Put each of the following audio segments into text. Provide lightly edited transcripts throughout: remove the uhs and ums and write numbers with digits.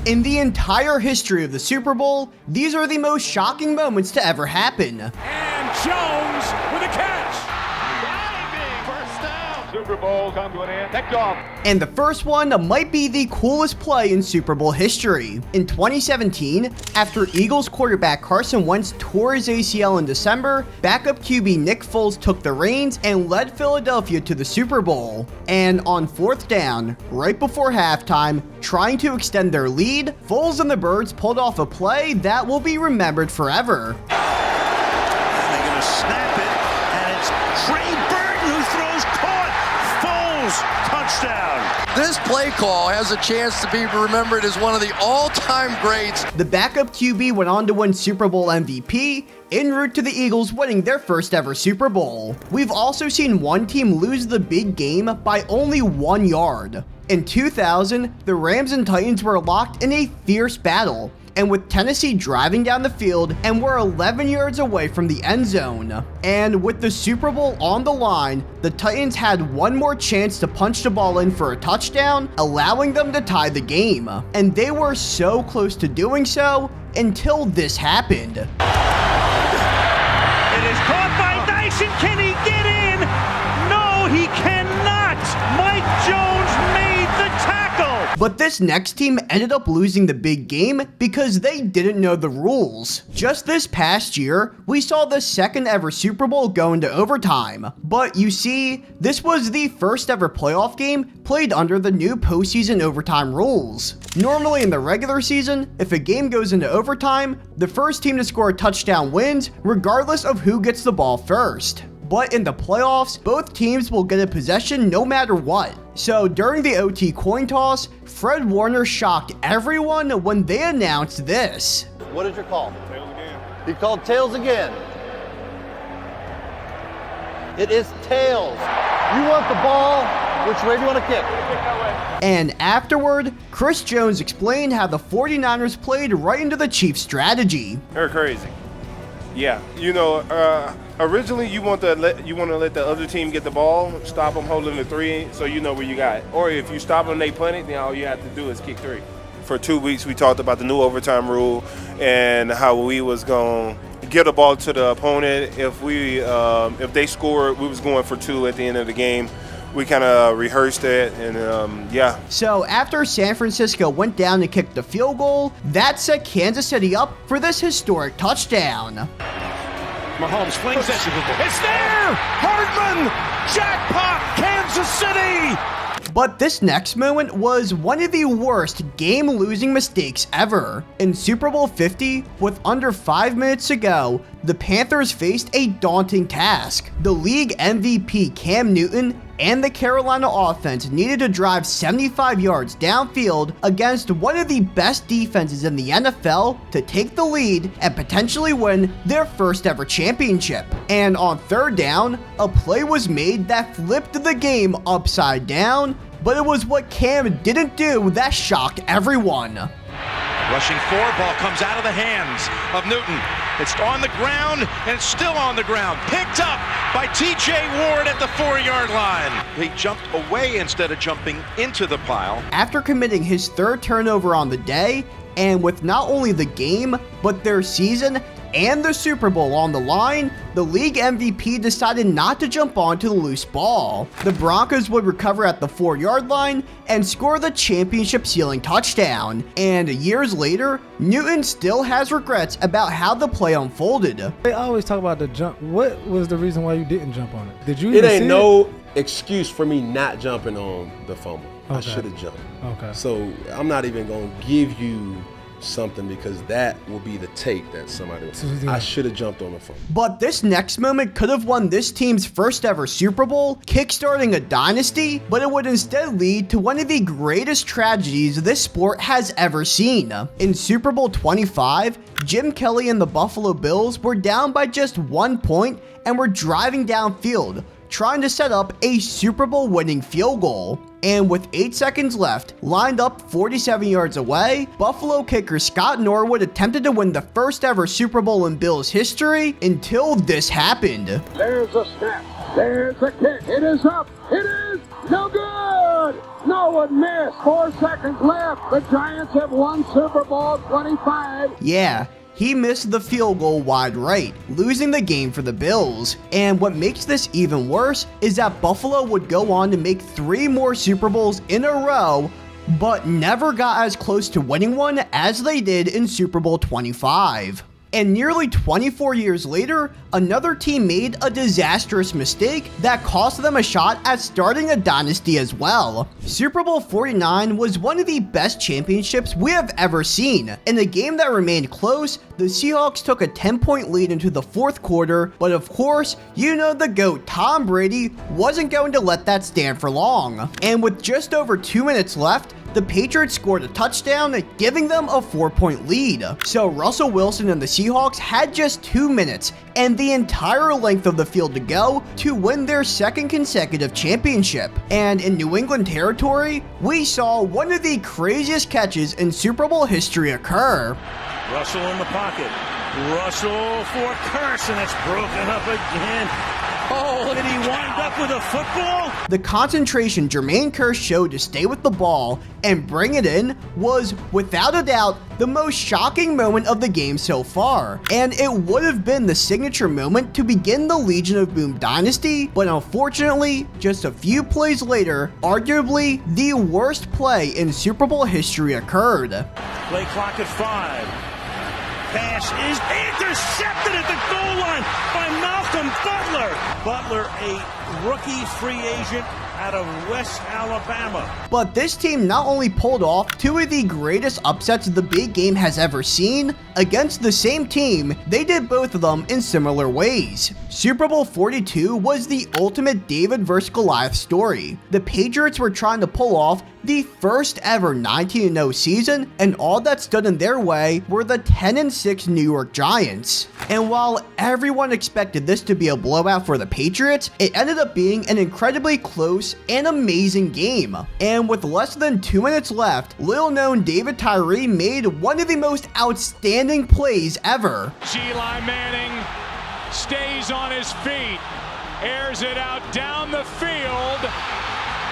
In the entire history of the Super Bowl, these are the most shocking moments to ever happen. And Jones with a catch. Super Bowl come to an end. Picked off. And the first one might be the coolest play in Super Bowl history. In 2017, after Eagles quarterback Carson Wentz tore his ACL in December, backup QB Nick Foles took the reins and led Philadelphia to the Super Bowl. And on 4th down, right before halftime, trying to extend their lead, Foles and the Birds pulled off a play that will be remembered forever. They're going to snap it, and it's Trey Burton who throws caught. Touchdown. This play call has a chance to be remembered as one of the all-time greats. The backup QB went on to win Super Bowl MVP, en route to the Eagles winning their first ever Super Bowl. We've also seen one team lose the big game by only 1 yard. In 2000, the Rams and Titans were locked in a fierce battle, and with Tennessee driving down the field and were 11 yards away from the end zone. And with the Super Bowl on the line, the Titans had one more chance to punch the ball in for a touchdown, allowing them to tie the game. And they were so close to doing so until this happened. It is caught by Dyson. Can he get in? No, he cannot. Mike Jones made the tackle. But this next team ended up losing the big game because they didn't know the rules. Just this past year, we saw the second ever Super Bowl go into overtime. But you see, this was the first ever playoff game played under the new postseason overtime rules. Normally in the regular season, if a game goes into overtime, the first team to score a touchdown wins, regardless of who gets the ball first. But in the playoffs, both teams will get a possession no matter what. So during the OT coin toss, Fred Warner shocked everyone when they announced this. What is your call? Tails again. He called tails again. It is tails. You want the ball? Which way do you want to kick? And afterward, Chris Jones explained how the 49ers played right into the Chiefs' strategy. They're crazy. Yeah, originally you want to let the other team get the ball, stop them holding the 3, so you know where you got it. Or if you stop them, they punt it, then all you have to do is kick 3. For 2 weeks, we talked about the new overtime rule and how we was going to get the ball to the opponent. If they scored, we was going for 2 at the end of the game. We kind of rehearsed it, and yeah. So after San Francisco went down to kick the field goal, that set Kansas City up for this historic touchdown. Mahomes flings it. It's there! Hardman! Jackpot! Kansas City! But this next moment was one of the worst game-losing mistakes ever. In Super Bowl 50, with under 5 minutes to go, the Panthers faced a daunting task. The league MVP Cam Newton and the Carolina offense needed to drive 75 yards downfield against one of the best defenses in the NFL to take the lead and potentially win their first ever championship. And on 3rd down, a play was made that flipped the game upside down, but it was what Cam didn't do that shocked everyone. Rushing 4, ball comes out of the hands of Newton. It's on the ground, and it's still on the ground. Picked up by T.J. Ward at the 4-yard line. He jumped away instead of jumping into the pile. After committing his 3rd turnover on the day, and with not only the game, but their season and the Super Bowl on the line, the league MVP decided not to jump onto the loose ball. The Broncos would recover at the 4-yard line and score the championship-sealing touchdown. And years later, Newton still has regrets about how the play unfolded. They always talk about the jump. What was the reason why you didn't jump on it? Did you? It ain't no excuse for me not jumping on the fumble. Okay. I should have jumped. Okay. So I'm not even going to give you something because that will be the take that somebody will. I should have jumped on the phone. But this next moment could have won this team's first ever Super Bowl, kickstarting a dynasty, but it would instead lead to one of the greatest tragedies this sport has ever seen. In Super Bowl 25, Jim Kelly and the Buffalo Bills were down by just 1 point and were driving downfield, trying to set up a Super Bowl winning field goal. And with 8 seconds left, lined up 47 yards away, Buffalo kicker Scott Norwood attempted to win the first ever Super Bowl in Bills history until this happened. There's a snap. There's a kick. It is up. It is no good. No one missed. 4 seconds left. The Giants have won Super Bowl 25. Yeah, he missed the field goal wide right, losing the game for the Bills. And what makes this even worse is that Buffalo would go on to make 3 more Super Bowls in a row, but never got as close to winning one as they did in Super Bowl 25. And nearly 24 years later, another team made a disastrous mistake that cost them a shot at starting a dynasty as well. Super Bowl 49 was one of the best championships we have ever seen. In a game that remained close, the Seahawks took a 10-point lead into the 4th quarter, but of course, you know the GOAT Tom Brady wasn't going to let that stand for long. And with just over 2 minutes left, the Patriots scored a touchdown, giving them a 4-point lead. So Russell Wilson and the Seahawks had just 2 minutes and the entire length of the field to go to win their 2nd consecutive championship. And in New England territory, we saw one of the craziest catches in Super Bowl history occur. Russell in the pocket. Russell for Curse, and it's broken up again. Oh, did he wind up with a football? The concentration Jermaine Kearse showed to stay with the ball and bring it in was, without a doubt, the most shocking moment of the game so far. And it would have been the signature moment to begin the Legion of Boom dynasty, but unfortunately, just a few plays later, arguably the worst play in Super Bowl history occurred. Play clock at 5. Pass is intercepted at the goal line by Malcolm Butler. Butler, a rookie free agent out of West Alabama. But this team not only pulled off 2 of the greatest upsets the big game has ever seen, against the same team, they did both of them in similar ways. Super Bowl 42 was the ultimate David vs. Goliath story. The Patriots were trying to pull off the first ever 19-0 season, and all that stood in their way were the 10-6 New York Giants. And while everyone expected this to be a blowout for the Patriots, it ended up being an incredibly close and amazing game. And with less than 2 minutes left, little-known David Tyree made one of the most outstanding plays ever. Eli Manning stays on his feet, airs it out down the field.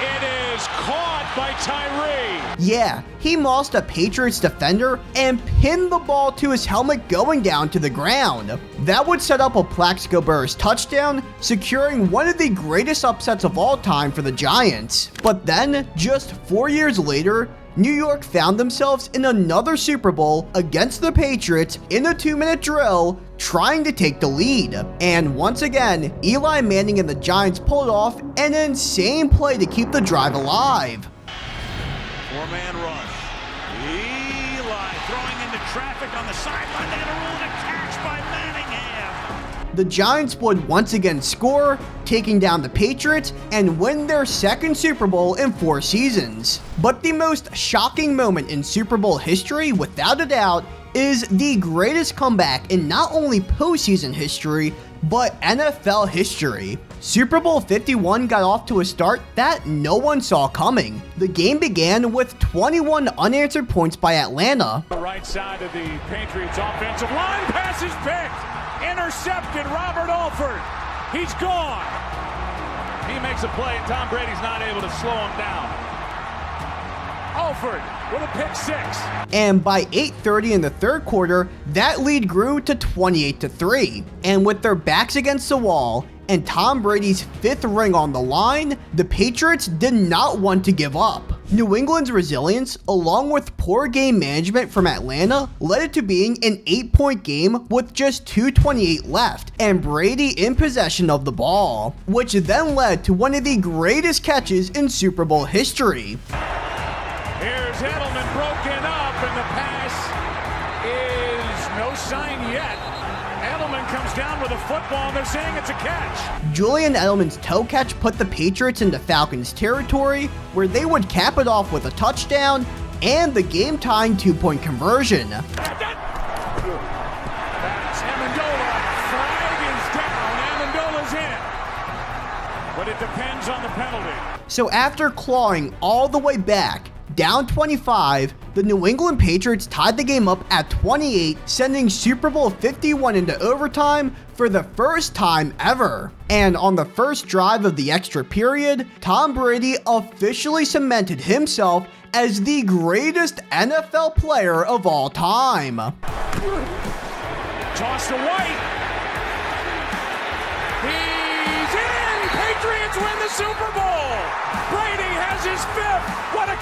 It is caught by Tyree. Yeah, he mossed a Patriots defender and pinned the ball to his helmet going down to the ground. That would set up a Plaxico Burress touchdown, securing one of the greatest upsets of all time for the Giants. But then, just 4 years later, New York found themselves in another Super Bowl against the Patriots in a 2-minute drill, trying to take the lead. And once again, Eli Manning and the Giants pulled off an insane play to keep the drive alive. 4-man rush. Eli throwing into traffic on the sideline. They had a rule and a catch by Manningham. The Giants would once again score, taking down the Patriots, and win their 2nd Super Bowl in 4 seasons. But the most shocking moment in Super Bowl history, without a doubt, is the greatest comeback in not only postseason history, but NFL history. Super Bowl 51 got off to a start that no one saw coming. The game began with 21 unanswered points by Atlanta. The right side of the Patriots offensive line, pass is picked, intercepted, Robert Alford, he's gone. He makes a play and Tom Brady's not able to slow him down. Alford with a pick 6. And by 8:30 in the 3rd quarter, that lead grew to 28-3. And with their backs against the wall and Tom Brady's 5th ring on the line, the Patriots did not want to give up. New England's resilience, along with poor game management from Atlanta, led it to being an 8-point game with just 2:28 left, and Brady in possession of the ball, which then led to one of the greatest catches in Super Bowl history. Here's Edelman broken up, and the pass is no sign yet. Edelman comes down with a football, and they're saying it's a catch. Julian Edelman's toe catch put the Patriots into Falcons territory, where they would cap it off with a touchdown and the game-tying 2-point conversion. That's Amendola. Flag is down. Amendola's in. But it depends on the penalty. So after clawing all the way back, down 25, the New England Patriots tied the game up at 28, sending Super Bowl 51 into overtime for the first time ever. And on the first drive of the extra period, Tom Brady officially cemented himself as the greatest NFL player of all time. Toss to White. He's in! Patriots win the Super Bowl! Brady has his 5th. What a